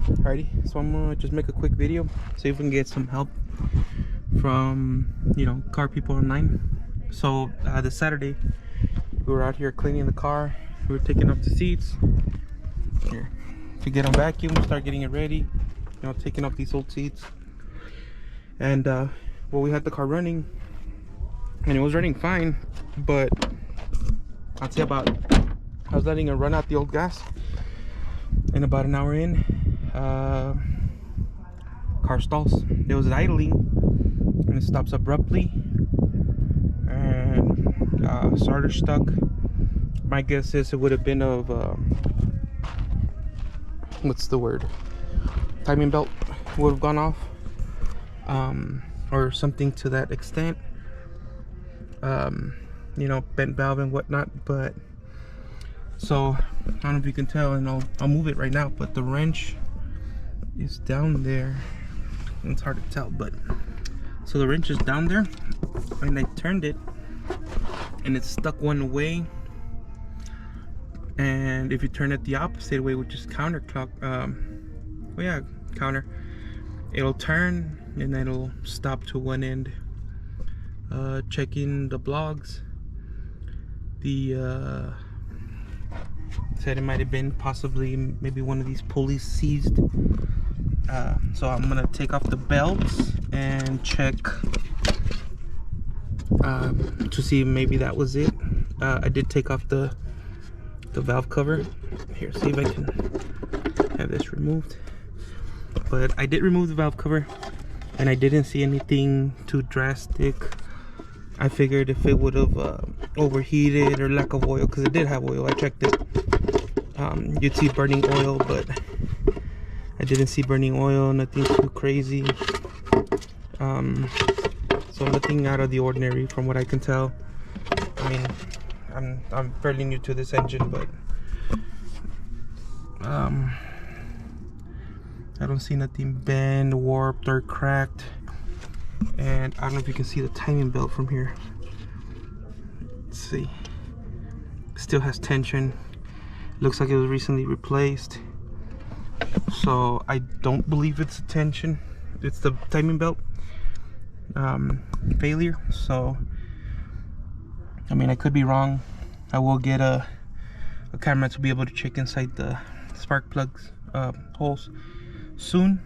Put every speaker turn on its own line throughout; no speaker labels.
Alrighty, so I'm gonna just make a quick video, see if we can get some help from, car people online. So this Saturday, we were out here cleaning the car. We were taking off the seats here to get them vacuum, start getting it ready. Taking off these old seats. And well, we had the car running, and it was running fine, but I'd say I was letting it run out the old gas, and about an hour in, car stalls. It was idling and it stops abruptly, and starter stuck. My guess is it would have been of what's the word, timing belt would have gone off, or something to that extent. Bent valve and whatnot. But so I don't know if you can tell, and I'll move it right now, but the wrench is down there. It's hard to tell, but so the wrench is down there, and I turned it and it's stuck one way, and if you turn it the opposite way, which is counterclock, counter, it'll turn and then it'll stop to one end. Checking the blogs, said it might have been possibly maybe one of these pulleys seized. So I'm gonna take off the belts and check to see if maybe that was it. I did take off the valve cover. Here, see if I can have this removed. But I did remove the valve cover, and I didn't see anything too drastic. I figured if it would have overheated or lack of oil, because it did have oil, I checked it, you'd see burning oil, but I didn't see burning oil, nothing too crazy. So nothing out of the ordinary from what I can tell. I mean, I'm fairly new to this engine, but I don't see nothing bent, warped, or cracked. And I don't know if you can see the timing belt from here. Let's see. Still has tension. Looks like it was recently replaced. So I don't believe it's a tension. It's the timing belt failure. So I mean, I could be wrong. I will get a camera to be able to check inside the spark plugs holes soon.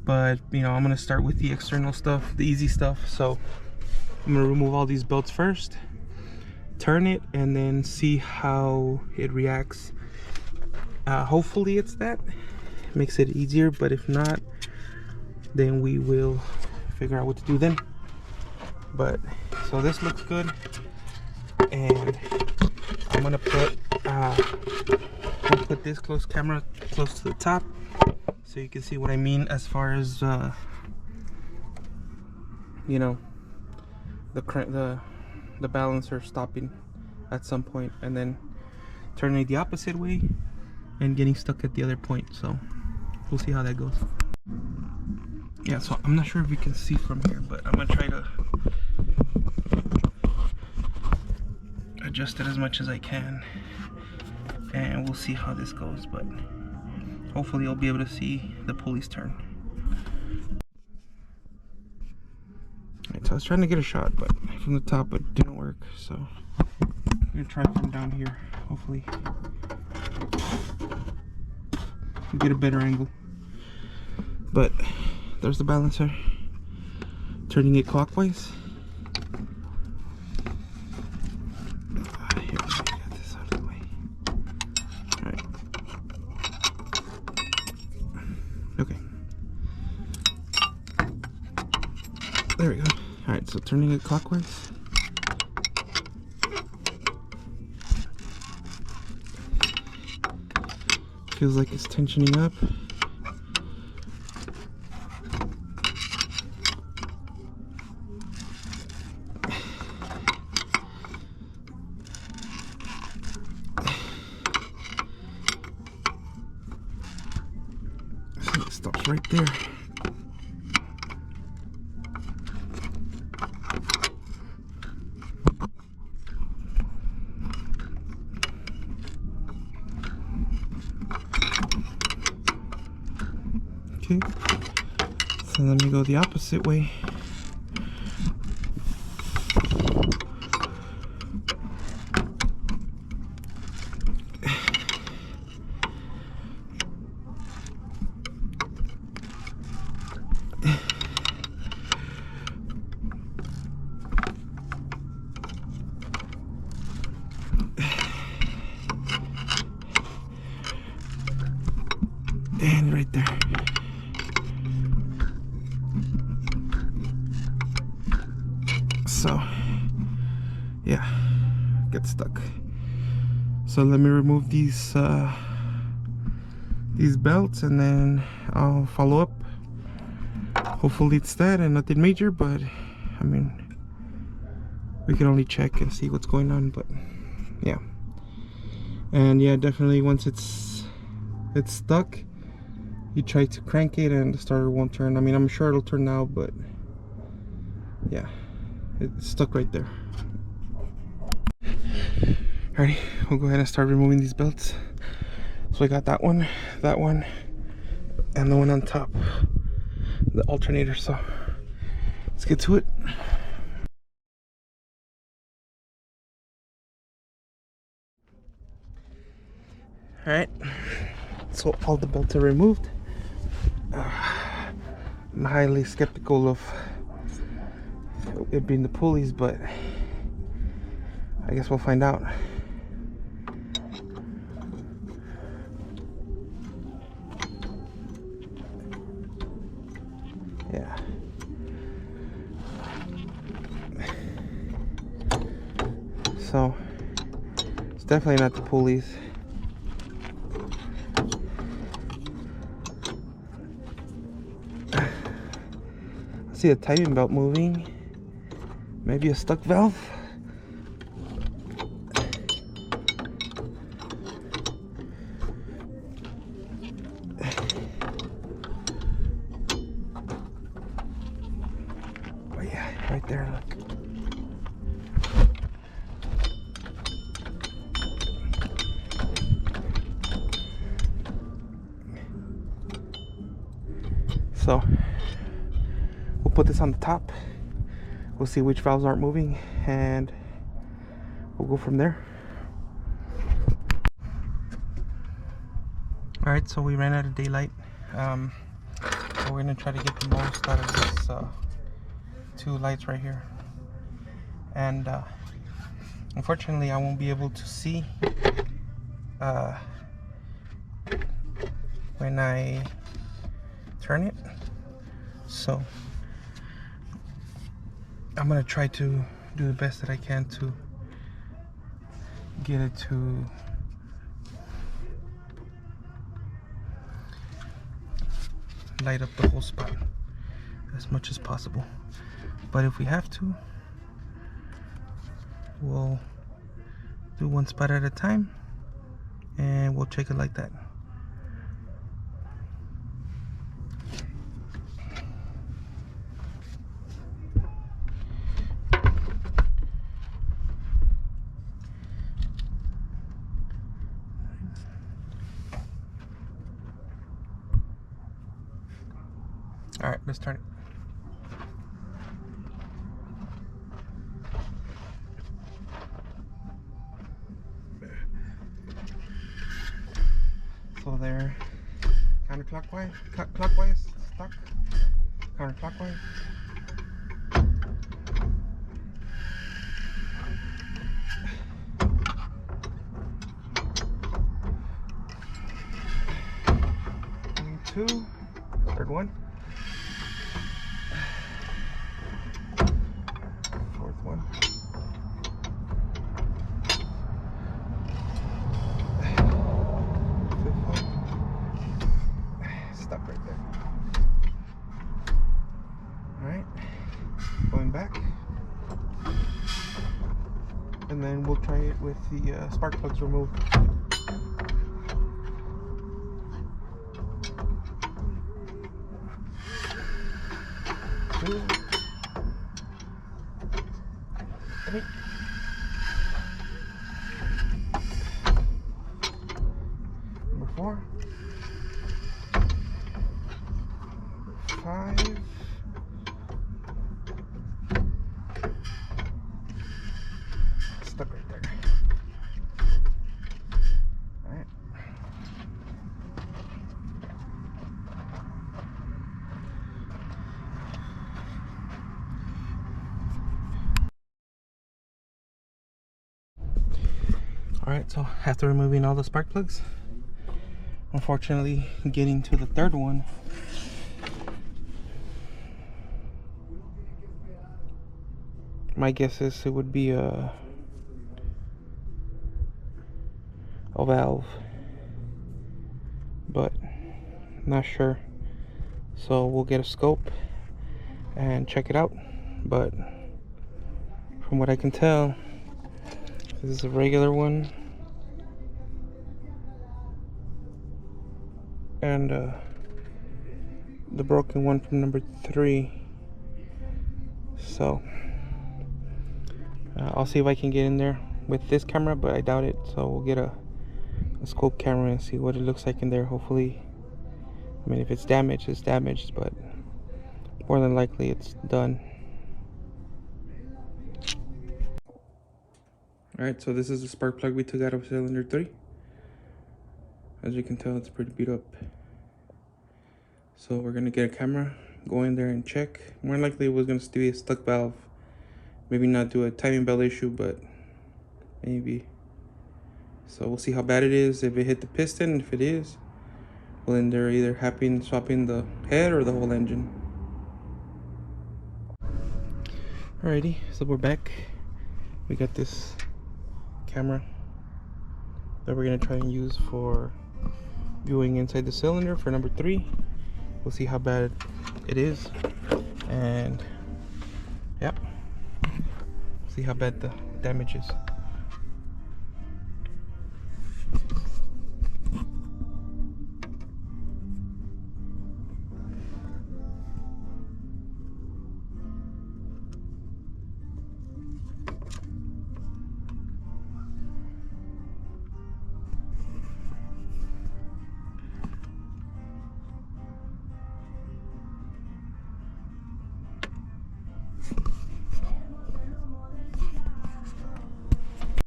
But I'm gonna start with the external stuff, the easy stuff. So I'm gonna remove all these belts first, turn it, and then see how it reacts. Hopefully it's that, makes it easier, but if not, then we will figure out what to do then. But so this looks good, and I'm gonna put this camera close to the top, so you can see what I mean as far as the balancer stopping at some point and then turning the opposite way and getting stuck at the other point. So we'll see how that goes. Yeah, so I'm not sure if you can see from here, but I'm gonna try to adjust it as much as I can, and we'll see how this goes. But hopefully you'll be able to see the pulleys turn. Alright, so I was trying to get a shot, but from the top it didn't work, so I'm gonna try from down here. Hopefully get a better angle. But there's the balancer, turning it clockwise. Here, let me get this out of the way. Alright. Okay. There we go. Alright, so turning it clockwise. Feels like it's tensioning up. So it stops right there. Okay, so let me go the opposite way. And right there. So yeah, get stuck. So let me remove these belts, and then I'll follow up. Hopefully it's that and nothing major, but I mean, we can only check and see what's going on. But yeah, and yeah, definitely once it's stuck, you try to crank it and the starter won't turn. I mean, I'm sure it'll turn now, but yeah, it's stuck right there. Alrighty, we'll go ahead and start removing these belts. So I got that one, and the one on top, the alternator. So let's get to it. Alright, so all the belts are removed. I'm highly skeptical of it being the pulleys, but I guess we'll find out. Yeah. So it's definitely not the pulleys. I see a timing belt moving. Maybe a stuck valve. Oh yeah, right there, look. So we'll put this on the top. We'll see which valves aren't moving, and we'll go from there. Alright, so we ran out of daylight. So we're gonna try to get the most out of this two lights right here. And unfortunately, I won't be able to see when I turn it. So I'm gonna try to do the best that I can to get it to light up the whole spot as much as possible. But if we have to, we'll do one spot at a time and we'll check it like that. All right, let's turn it. So they're counterclockwise, clockwise, stuck, counterclockwise. And two, third one. Fourth one. Stuck right there. Alright, going back, and then we'll try it with the spark plugs removed. Two, three. Number four. 5. Stuck right there. Alright. Alright, so after removing all the spark plugs, unfortunately getting to the third one, my guess is it would be a valve, but not sure. So we'll get a scope and check it out. But from what I can tell, this is a regular one, and the broken one from number 3. So I'll see if I can get in there with this camera, but I doubt it. So we'll get a scope camera and see what it looks like in there. Hopefully, I mean, if it's damaged, it's damaged, but more than likely it's done. Alright, so this is the spark plug we took out of cylinder 3. As you can tell, it's pretty beat up. So we're gonna get a camera, go in there and check. More than likely it was gonna be a stuck valve. Maybe not do a timing belt issue, but maybe. So we'll see how bad it is. If it hit the piston, if it is, well then they're either swapping the head or the whole engine. Alrighty, so we're back. We got this camera that we're gonna try and use for viewing inside the cylinder for number 3. We'll see how bad it is, and yeah, see how bad the damage is.